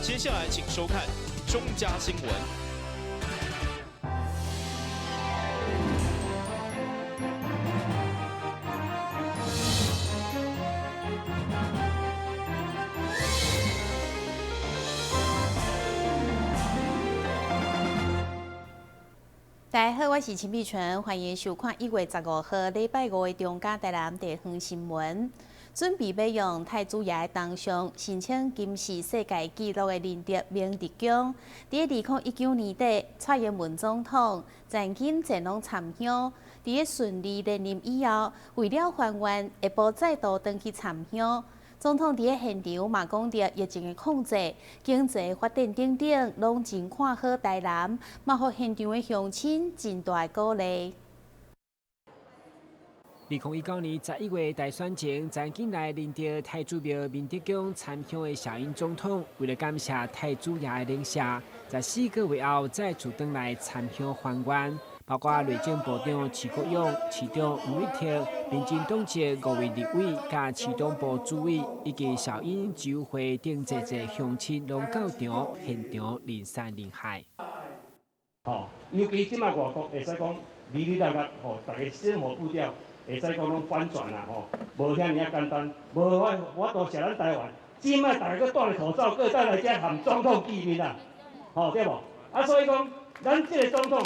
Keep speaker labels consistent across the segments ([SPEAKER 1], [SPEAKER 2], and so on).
[SPEAKER 1] 接下来请收看中嘉新闻。
[SPEAKER 2] 大家好，我是陈碧纯，欢迎收看1月15号礼拜5的中嘉台南地方新闻。准备要用太子爷的铜像申请金氏世界纪录的林德明德宫，伫2019年底，蔡英文总统曾经前往参香。伫顺利连任以后，为了还愿，下晡再度登去参香。总统伫现场嘛讲到疫情的控制、经济发展等等，拢真看好台南，嘛互现场的乡亲真大鼓励。
[SPEAKER 3] 2019年11月大选前，曾经来林德太子庙明德宫参香的小英总统，为了感谢太子爷的领下，在4个月后再次回来参香还愿。包括内政部长徐国勇、市长吴一婷、民进党籍5位立委、加市党部主委以及小英集会等侪乡亲拢到场现场人山人海。
[SPEAKER 4] 尤其即卖外国会使讲里里啦，大家生活步调会使讲拢反转啦，无遐尔简单。无我都写咱台湾，即卖大家搁戴着口罩，搁再来遮含总统见面啦，对无？所以讲，咱即个总统。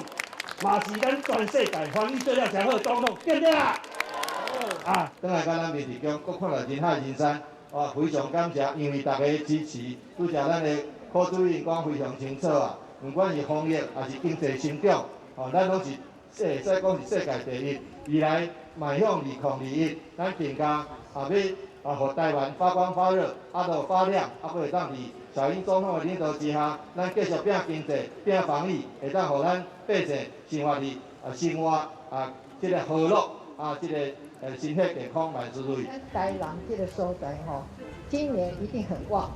[SPEAKER 4] 嘛是咱全世界欢喜做了上好的总统，对不对啊？
[SPEAKER 5] 转来到咱明德宫，搁看到人海人山，非常感谢，因为大家支持，拄则咱的柯主任讲非常清楚啊。不管是防疫还是经济成长，咱拢是会使讲是世界第一。未来迈向2021，咱更加要互台湾发光发热，都发亮，会当伫小英总统的领导之下，咱继续拼经济、拼防疫，会当互咱百姓生活里生活这个和乐这个身体健康万事如意。
[SPEAKER 6] 咱台南这个所在今年一定很旺，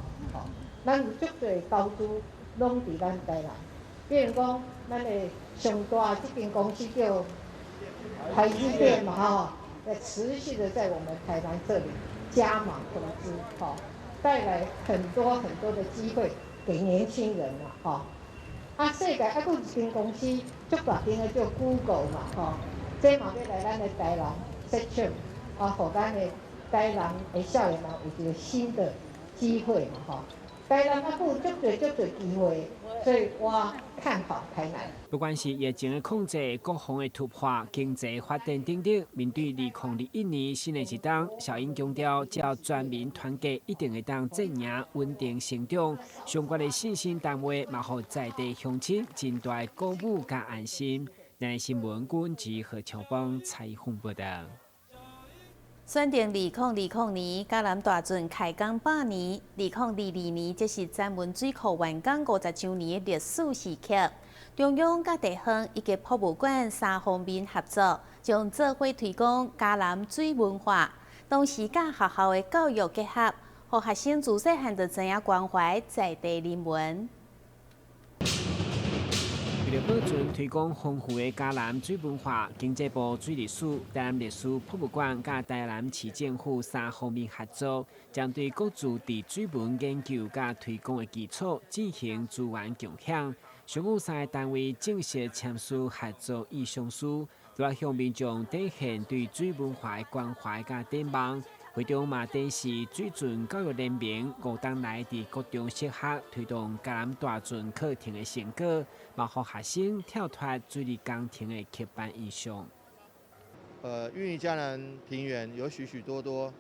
[SPEAKER 6] 咱有足多投资拢伫咱台南。比如讲，咱的上大这间公司叫台积电嘛，持续的在我们台南这里加码投资，带来很多的机会给年轻人啦，世界还有一间公司足大间的叫 Google 嘛，这嘛要来咱的台南设厂，互咱的台南的少年人有一个新的机会嘛，台南还有足多机会，所以我看好台南。
[SPEAKER 3] 不管是疫情的控制、各方的突破、经济发展等等，面对2021年新的一档，小英强调，只要全民团结，一定会当镇赢、稳定成长。相关的信心单位，嘛互在地乡亲真大的鼓舞加安心。南新闻军及何乔邦采访报道。
[SPEAKER 2] 选定2020年嘉南大圳开港100年，2022年则是展文水库完工50周年的历史时刻。中央甲地方以及博物馆3方面合作，将做伙推广嘉南水文化，同时甲学校的教育结合，让学生自细汉就知影关怀在地人文。
[SPEAKER 3] 为了保存推广丰富的嘉南水文化，经济部水利署、台南历史博物馆甲台南市政府3方面合作，将对各自地水文研究甲推广的基础进行资源共享。商务3个单位正式签署合作意向书，来向民众展现对水文化的关怀甲展望。会中嘛展示水圳教育联盟5年来伫各中适合推动嘉南大圳课程的成果，嘛互学生跳脱水利工程的刻板印象。
[SPEAKER 5] 孕育嘉南平原有许多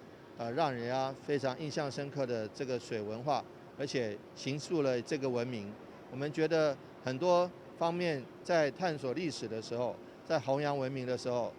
[SPEAKER 5] 让人家非常印象深刻的这个水文化，而且形塑了这个文明。我们觉得很多方面在探索历史的时候，在弘扬文明的时候，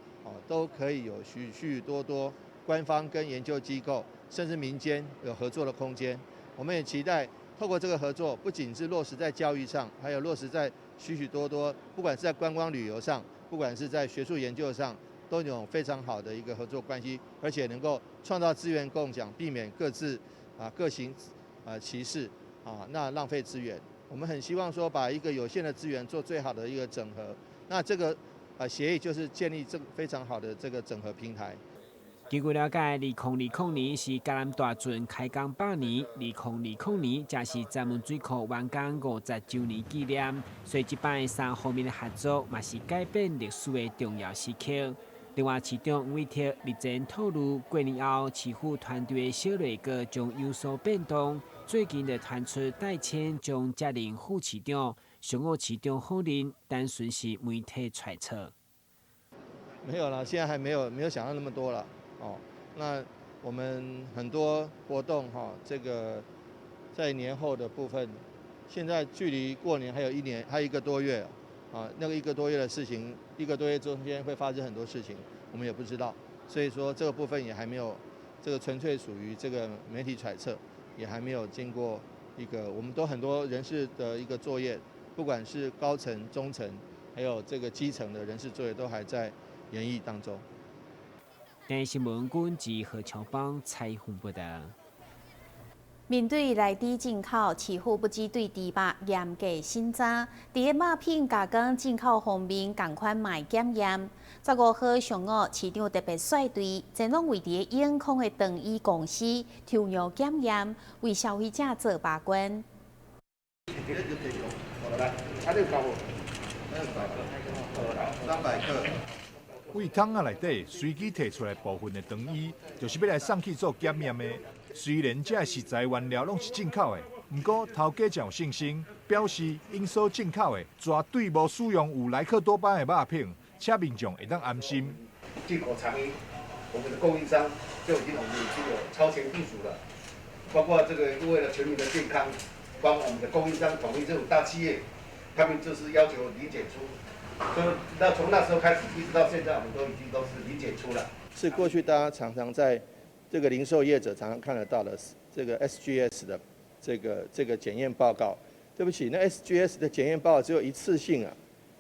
[SPEAKER 5] 都可以有许多官方跟研究机构，甚至民间有合作的空间。我们也期待透过这个合作，不仅是落实在教育上，还有落实在许多，不管是在观光旅游上，不管是在学术研究上，都有非常好的一个合作关系，而且能够创造资源共享，避免各行其事那浪费资源。我们很希望说把一个有限的资源做最好的一个整合。那这个协议就是建立这个非常好的这个整合平台。
[SPEAKER 3] 根据了解，2020年是嘉南大圳开工100年，2020年则是闸门水库完工50周年纪念，所以这摆3方面的合作，嘛是改变历史的重要时刻。另外，市长吴伟霆日前透露，过年后市府团队的小内阁将有所变动，最近就传出戴谦将接任副市长，上午市长否认，单纯是媒体揣测。
[SPEAKER 5] 没有了，现在还没有想到那么多了。哦，那我们很多活动哈，这个在年后的部分，现在距离过年还有1个多月啊，那个1个多月的事情，1个多月中间会发生很多事情，我们也不知道，所以说这个部分也还没有，这个纯粹属于这个媒体揣测，也还没有经过一个我们都很多人事的一个作业，不管是高层、中层，还有这个基层的人事作业都还在研议当中。
[SPEAKER 3] 台新闻军及何乔邦采访报道。
[SPEAKER 2] 面对内地进口，市府不只对猪肉严格审查，伫个肉品加工进口方面同款卖检验。15号上午，市长特别率队前往位伫个永康的长衣公司抽样检验，为消费者做把关。
[SPEAKER 5] 300克。
[SPEAKER 7] 胃桶内底随机摕出来部分的肠衣，就是要来送去做检验的。虽然这食材原料拢是进口的，不过头家真有信心，表示因所进口的绝对无使用有莱克多巴胺的肉品，且民众会当安心。
[SPEAKER 8] 进口肠衣，我们的供应商就已经有超前部署了，包括这个为了全民的健康，帮我们的供应商统一这种大企业，他们就是要求零检出。所以，从那时候开始，一直到现在，我们都是零检出了。
[SPEAKER 5] 是过去大家常常在这个零售业者常常看得到的这个 SGS 的这个检验报告。对不起，那 SGS 的检验报告只有一次性啊，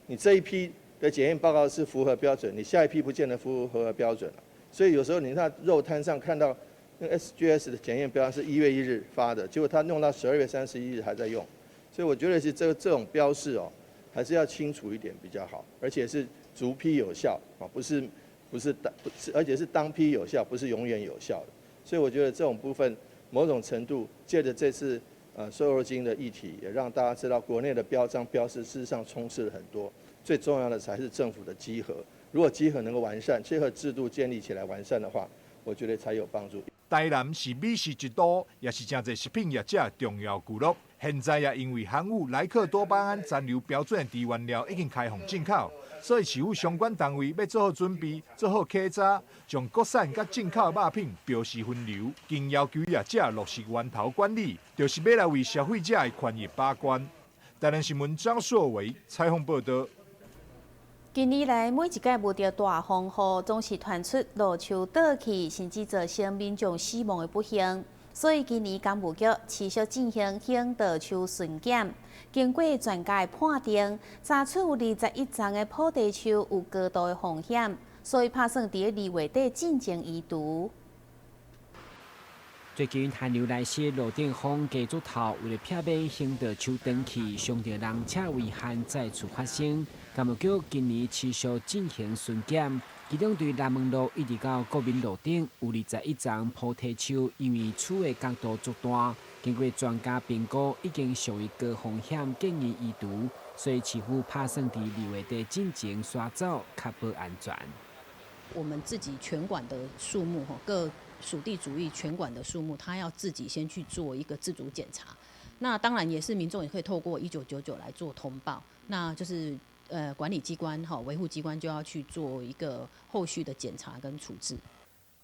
[SPEAKER 5] 你这一批的检验报告是符合标准，你下一批不见得符合标准了。所以有时候你在肉摊上看到那个 SGS 的检验标是1月1日发的，结果他弄到12月31日还在用。所以我觉得是这种标示哦，还是要清楚一点比较好，而且是逐批有效啊，而且是当批有效，不是永远有效的。所以我觉得这种部分某种程度借着这次瘦肉精的议题，也让大家知道国内的标章标示事实上充斥了很多。最重要的才是政府的稽核，如果稽核能够完善，稽核制度建立起来完善的话，我觉得才有帮助。
[SPEAKER 7] 台南是美食之都，也是真侪食品业者重要聚落。现在也因为含有莱克多巴胺残留标准的猪原料已经开放进口，所以市府相关单位要做好准备，做好稽查，将国产甲进口的肉品标示分流，并要求业者落实源头管理，就是要来为消费者的权益把关。台南新闻张硕伟采访报道。
[SPEAKER 2] 近年来，每一届遇到大风雨，总是传出路树倒去，甚至造成民众死亡的不幸。所以今年工务局持续进行行道树巡检，经过专家的判定，查出有21丛的坡地树有高度的风险，所以打算伫2月底进行移除。
[SPEAKER 3] 最近寒流来袭，路顶风加足透，为了避免行道树断去，伤到人车危害再次发生。工务局今年持续进行巡检，其中对南门路一直到国民路顶有21丛菩提树，因为树的角度足大，经过专家评估，已经属于高风险，建议移除。所以市府打算伫2月底进行刷走，确保安全。
[SPEAKER 9] 我们自己全馆的树木各属地主义全馆的树木，他要自己先去做一个自主检查。那当然也是民众也可以透过1999来做通报，那就是管理机关维护机关就要去做一个后续的检查跟处置。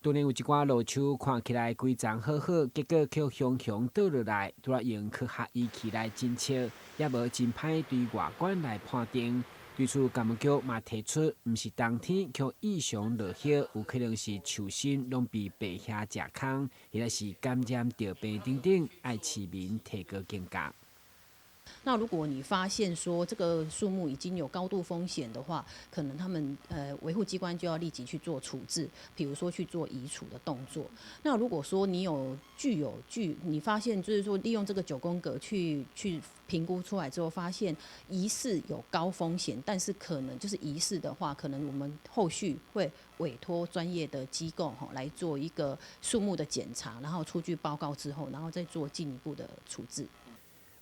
[SPEAKER 3] 当年有一寡路树看起来规丛好好，结果却熊熊倒落来，拄要用科学仪器来侦测，也无真歹对外观来判定。对此，工务局嘛提出，毋是当天却异常落叶，有可能是树身拢被白虾食空，或者是感染着病等等，爱市民提高警觉。
[SPEAKER 9] 那如果你发现说这个树木已经有高度风险的话，可能他们维护机关就要立即去做处置，比如说去做移除的动作。那如果说你你发现就是说利用这个9宫格去评估出来之后，发现疑似有高风险，但是可能就是疑似的话，可能我们后续会委托专业的机构来做一个树木的检查，然后出具报告之后，然后再做进一步的处置。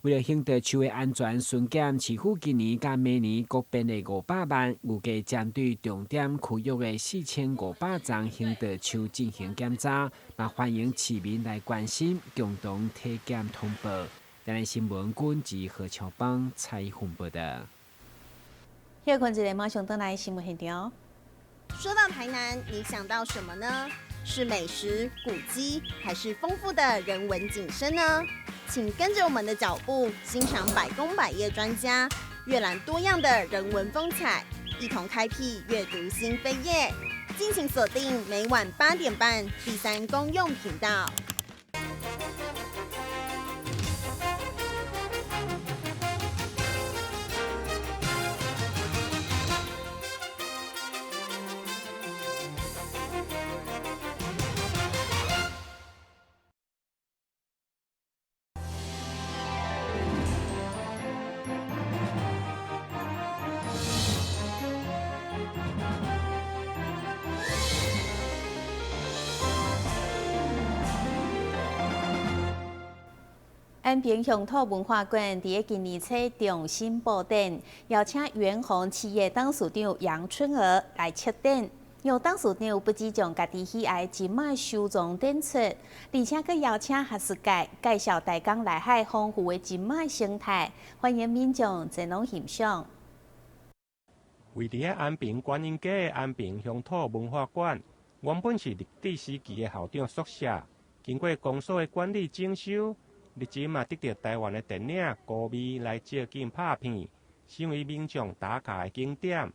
[SPEAKER 3] 为了兴地树的安全巡检，市府今年甲明年各编的500万，预计针对重点区域的4500丛兴地树进行检查，也欢迎市民来关心，共同体检通报。台南新闻军及何超邦采访报道。
[SPEAKER 2] 休困一下，马上登来新闻现场。
[SPEAKER 10] 说到台南，你想到什么呢？是美食、古迹，还是丰富的人文景深呢？请跟着我们的脚步，欣赏百工百业专家阅览多样的人文风采，一同开辟阅读新飞页。敬请锁定每晚8点半第3公用频道。
[SPEAKER 2] 安平乡土文化馆伫今年初重新布展，邀请远鸿企业董事长杨春娥来策展。杨董事长不只将家己喜爱金马收藏展出，而且佮邀请学术界介绍大江内海丰富的金马生态，欢迎民众前往欣赏。
[SPEAKER 11] 位伫安平观音街的安平乡土文化馆，原本是历史时期的校长宿舍，经过公所的管理整修。日前嘛，得到台湾的电影《孤味》来借镜拍片，成为民众打卡的景点。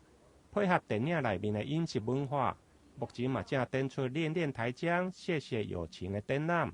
[SPEAKER 11] 配合电影内面的饮食文化，目前嘛正展出练练台江、谢谢友情的展览。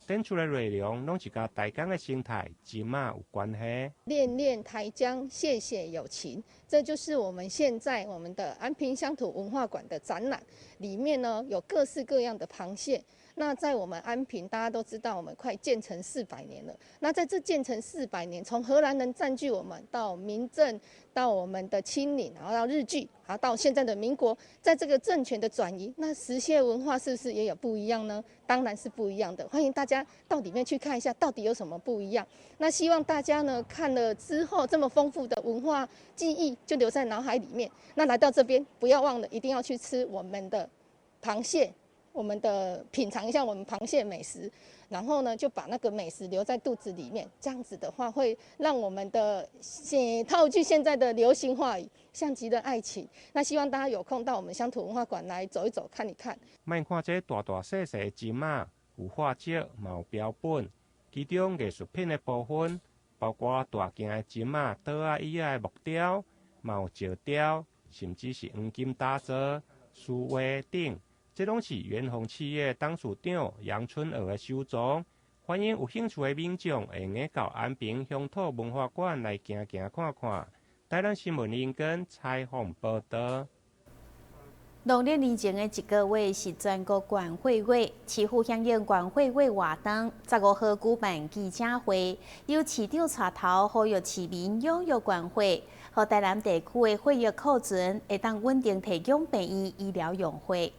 [SPEAKER 11] 展出的内容拢是甲台江的生态、金马有关系。
[SPEAKER 12] 练练台江，谢谢友情，这就是我们现在我们的安平乡土文化馆的展览。里面呢有各式各样的螃蟹。那在我们安平，大家都知道，我们快建成400年了。那在这建成400年，从荷兰人占据我们，到民政，到我们的清领，然后到日据，然后到现在的民国，在这个政权的转移，那石蟹文化是不是也有不一样呢？当然是不一样的。欢迎大家到里面去看一下，到底有什么不一样。那希望大家呢看了之后，这么丰富的文化记忆就留在脑海里面。那来到这边，不要忘了，一定要去吃我们的螃蟹。我们的品尝一下我们螃蟹美食，然后呢就把那个美食留在肚子里面，这样子的话会让我们的套句现在的流行话语，像极了爱情。那希望大家有空到我们乡土文化馆来走一走，看一看。
[SPEAKER 11] 莫看这大大细细的金马，有画质，嘛有标本，其中艺术品的部分，包括大件的金马、刀啊、椅啊的木雕，嘛有石雕，甚至是黄金打造、书画等。这拢是远鸿企业董事长杨春娥的收藏，欢迎有兴趣的民众会用到安平乡土文化馆来行行看看。台南新闻林根采访报道。
[SPEAKER 2] 农历年前的1个月是全国管会月，市府响应管会月活动，15号举办记者会，由市长带头呼吁市民踊跃管会，和台南地区的血液库存会当稳定提供病院医疗用血。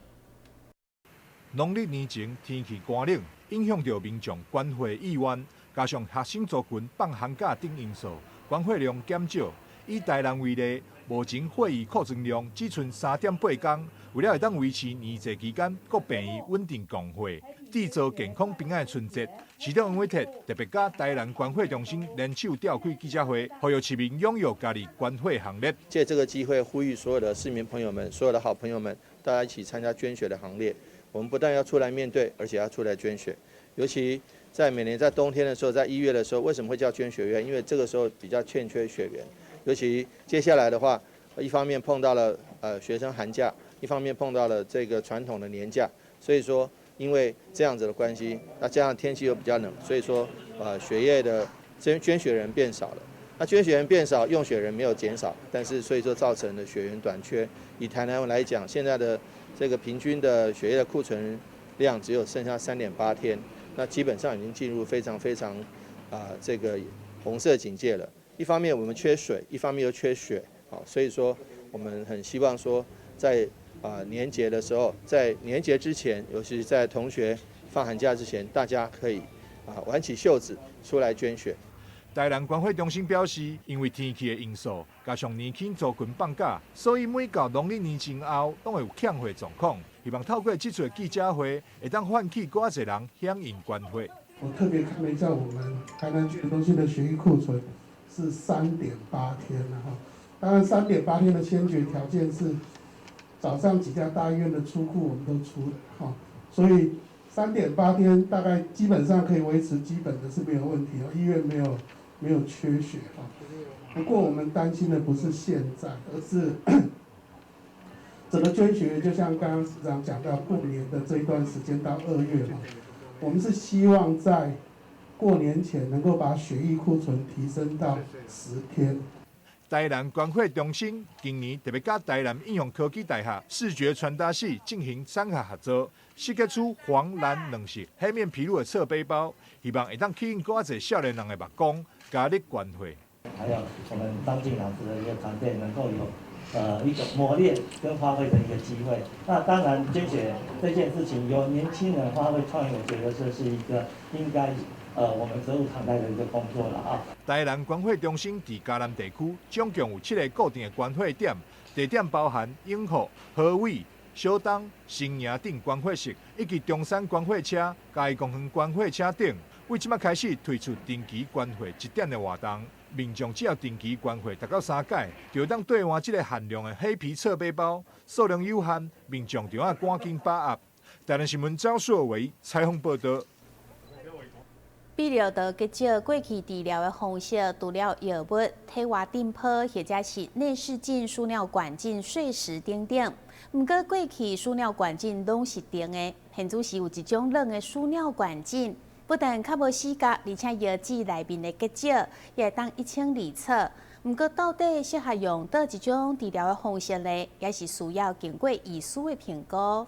[SPEAKER 7] 农历年前天气寒冷，影响到民众捐血意愿，加上学生族群放寒假等因素，捐血量减少。以台南为例，目前血液库存量只剩3.8公，为了会当维持年节期间各病院稳定供血，缔造健康平安的春节，市长王伟特特别甲台南捐血中心联手召开记者会，呼吁市民踊跃加入捐血行列。
[SPEAKER 5] 借这个机会呼吁所有的市民朋友们、所有的好朋友们，大家一起参加捐血的行列。我们不但要出来面对，而且要出来捐血。尤其在每年在冬天的时候，在1月的时候，为什么会叫捐血月？因为这个时候比较欠缺血源。尤其接下来的话，一方面碰到了学生寒假，一方面碰到了这个传统的年假，所以说因为这样子的关系，那加上天气又比较冷，所以说血液的捐血人变少了。那捐血人变少，用血人没有减少，但是所以说造成了血源短缺。以台南来讲，现在的这个平均的血液的库存量只有剩下3.8天，那基本上已经进入非常这个红色警戒了。一方面我们缺水，一方面又缺血，所以说我们很希望说在年节的时候，在年节之前，尤其是在同学放寒假之前，大家可以挽起袖子出来捐血。
[SPEAKER 7] 台南关怀中心表示，因为天气的因素，加上年轻族群放假，所以每到农历年前后，都会有欠货状况。希望透过这次记者会，会当唤起更多人响应关怀。
[SPEAKER 13] 我特别看了一下我们台南区中心的血液库存是3.8天了哈。当然3.8天的先决条件是早上几家大医院的出库我们都出了哈，所以3.8天大概基本上可以维持基本的是没有问题哦，医院没有缺血哈。不过我们担心的不是现在，而是整个捐血就像刚刚市长讲到过年的这一段时间到2月哈，我们是希望在过年前能够把血液库存提升到10天。
[SPEAKER 7] 台南关怀中心今年特别甲台南应用科技大学视觉传达系进行3项合作，设计出黄蓝2色黑面琵鹭的侧背包，希望会当吸引更多少年人的目光，加力关怀。
[SPEAKER 14] 还有我们张静老师的一个团队能够有一种磨练跟发挥的一个机会。那当然捐血这件事情由年轻人发挥创意，我觉得这是一个应该我们责无旁贷的一个工作了啊。
[SPEAKER 7] 台南关怀中心伫嘉南地区总共有7个固定的关怀点，地点包含永和、河尾、小东、新营等关怀室，以及中山关怀车、嘉义公园关怀车等。为即马开始推出定期关怀1点的活动，民众只要定期关怀达到3届，就当兑换这个限量的黑皮侧背包，数量有限，民众就要赶紧把握。台南新闻赵硕维采访报道。
[SPEAKER 2] 泌尿道结石过去治疗的方式，除了药物、体外震波或者是内视镜、输尿管镜、碎石等等。不过过去输尿管镜拢是电的，现在是有一种冷的输尿管镜，不但较无死角，而且药剂内面的结石也会当一清二楚。不过到底适合用倒一种治疗的方式呢？也是需要经过医师的评估。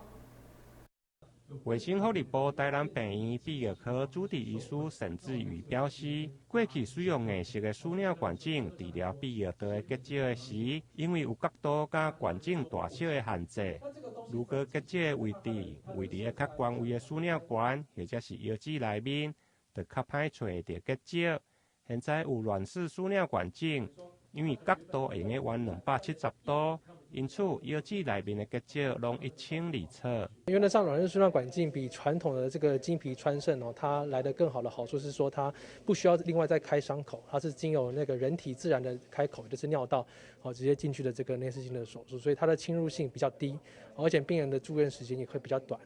[SPEAKER 11] 卫生福利部台南病院泌尿科主治医师陈志宇表示，过去使用硬式的输尿管镜治疗泌尿道的结石时，因为有角度甲管镜大小的限制，如果结石的位置位伫较悬位的输尿管或者是药剂内面，就较歹找到结石。现在有软式输尿管镜，因为角度会用弯270度。因此，药剂内面的结石拢一清二楚。
[SPEAKER 15] 原则上，软式输尿管镜比传统的这个经皮穿肾它来的更好的好处是说，它不需要另外再开伤口，它是经由那个人体自然的开口，就是尿道，直接进去的这个内视镜的手术，所以它的侵入性比较低，而且病人的住院时间也会比较短。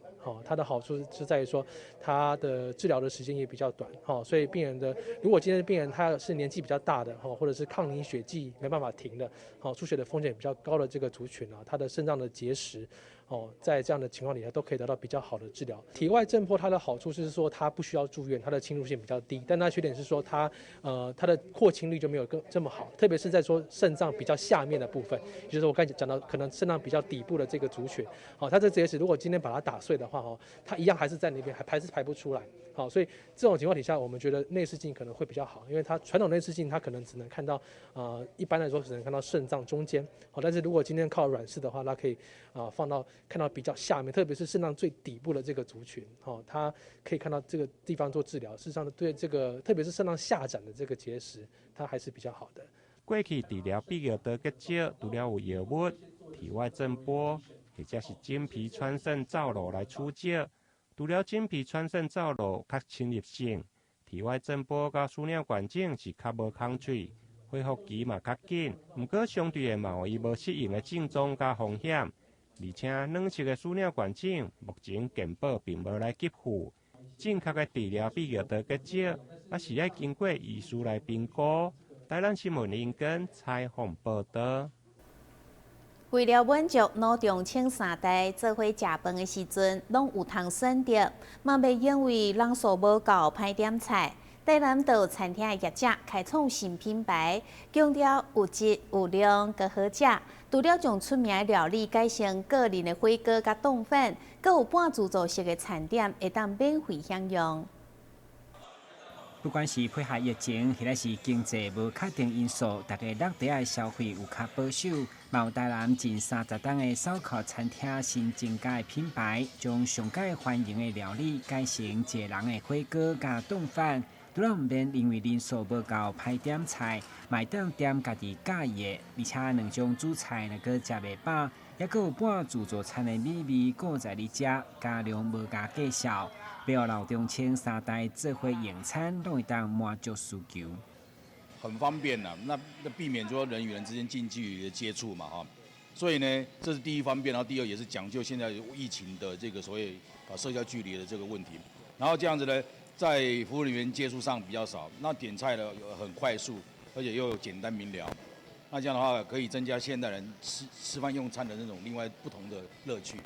[SPEAKER 15] 它的好处是在于说，它的治疗的时间也比较短，所以病人的如果今天的病人他是年纪比较大的，或者是抗凝血剂没办法停的，出血的风险比较高的这个族群他的肾脏的结石，在这样的情况底下都可以得到比较好的治疗。体外震波它的好处是说它不需要住院，它的侵入性比较低，但它缺点是说它的扩清率就没有这么好，特别是在说肾脏比较下面的部分，也就是我刚才讲到可能肾脏比较底部的这个族群，它这结石如果今天把它打碎的话，它一样还是在那边，还是排不出来。所以这种情况底下，我们觉得内视镜可能会比较好，因为它传统内视镜它可能只能看到一般来说只能看到肾脏中间，但是如果今天靠软式的话，它可以看到比较下面，特别是肾脏最底部的这个族群，它可以看到这个地方做治疗。事实上对这个特别是肾脏下展的这个结石，它还是比较好的。
[SPEAKER 11] 过去治疗泌尿道结石，除了有药物、体外震波，或者是经皮穿肾造瘘来处置。除了经皮穿肾造瘘较侵入性，体外震波甲输尿管镜是较无空喙，恢复期嘛较紧。不过相对的嘛有伊无适应的症状甲风险，而且软式的输尿管镜目前健保并无来给付。正确的治疗泌尿道结石，也是要经过医师来评估。台南新闻林根采访报道。
[SPEAKER 2] 为了满足脑中青三代做伙食饭的时阵，拢有通选择，嘛袂因为人数无够歹点菜。台南岛餐厅的业者开创新品牌，强调有质有量佮好食。除了将出名的料理改成个人的火锅佮冻粉，佮有半自助式的餐点会当免费享用。
[SPEAKER 3] 不管是配合疫情，或者是经济无确定因素，大家落地的消费有较保守。有台南近30档的烧烤餐厅新增加的品牌，将上界欢迎的料理改成一个人的火锅加冻饭。除了毋免因为人数无够排点菜，卖当点家己喜意的，而且两种主菜若阁食袂饱，也阁有半自助餐的美味，搁在你食，加量无加计少。北澳老中青3代做伙用餐，拢会当满足需求。
[SPEAKER 16] 很方便啦，那避免说人与人之间近距离的接触嘛，哈。所以呢，这是第一方便，然后第二也是讲究现在疫情的这个所谓社交距离的这个问题。然后这样子呢，在服务人员接触上比较少，那点菜呢很快速，而且又简单明了。那这样的话可以增加现代人吃饭用餐的那种另外不同的乐趣。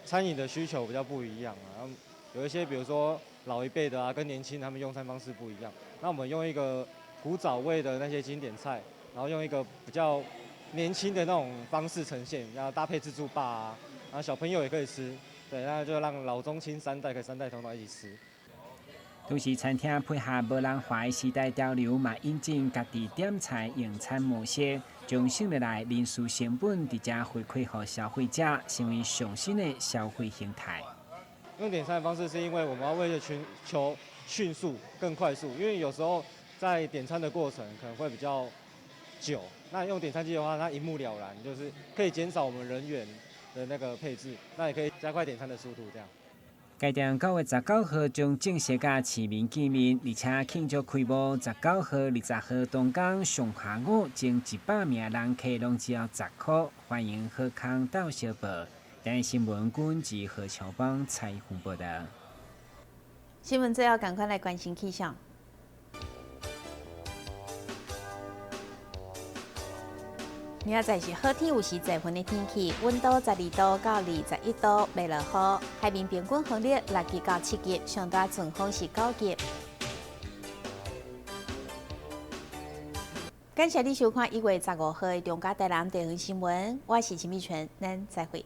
[SPEAKER 17] 餐饮的需求比较不一样啊，有一些比如说老一辈的啊，跟年轻人他们用餐方式不一样。那我们用一个古早味的那些经典菜，然后用一个比较年轻的那种方式呈现，然后搭配自助吧啊，然后小朋友也可以吃，对，那就让老中青3代可以3代同堂一起吃。
[SPEAKER 3] 同时，餐厅配合无人怀的时代潮流，嘛引进家己点菜用餐模式，将省下来人事成本直接回馈给消费者，成为上新的消费形态。
[SPEAKER 17] 用点餐的方式是因为我们要为了求迅速、更快速，因为有时候在点餐的过程可能会比较久。那用点餐机的话，它一目了然，就是可以减少我们人员的那个配置，那也可以加快点餐的速度，这样。
[SPEAKER 3] 该店9月19号将正式甲市民见面，而且庆祝开幕19号、20号同工上下午前100名人客拢只要10块，欢迎好康到小报。台湾新闻军及何乔邦采访报道。
[SPEAKER 2] 新闻最后赶快来关心气象。明仔载是好天有时侪云的天气，温度12度到21度，袂落雨。海面平均风力6级到7级，上大阵风是9级。感谢你收看1月15号的中嘉台南地方新闻，我是陈美泉，咱再会。